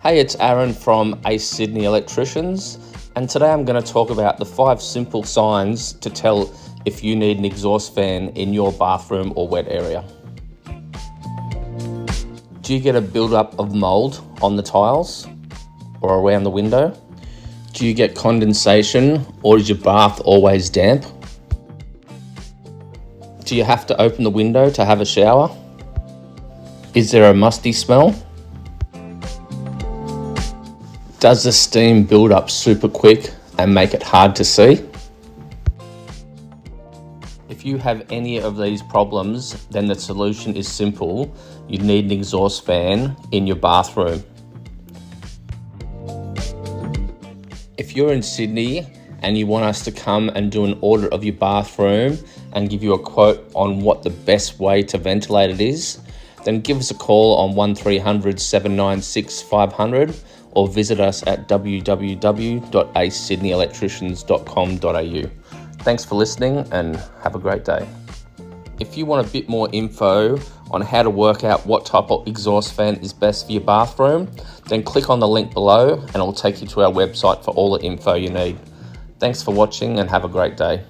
Hey, it's Aaron from Ace Sydney Electricians, and today I'm going to talk about the 5 simple signs to tell if you need an exhaust fan in your bathroom or wet area. Do you get a build-up of mold on the tiles or around the window? Do you get condensation, or is your bath always damp? Do you have to open the window to have a shower? Is there a musty smell? Does the steam build up super quick and make it hard to see? If you have any of these problems, then the solution is simple. You need an exhaust fan in your bathroom. If you're in Sydney and you want us to come and do an audit of your bathroom and give you a quote on what the best way to ventilate it is, then give us a call on 1300 796 500 or visit us at www.acesydneyelectricians.com.au. Thanks for listening and have a great day. If you want a bit more info on how to work out what type of exhaust fan is best for your bathroom, then click on the link below and it'll take you to our website for all the info you need. Thanks for watching and have a great day.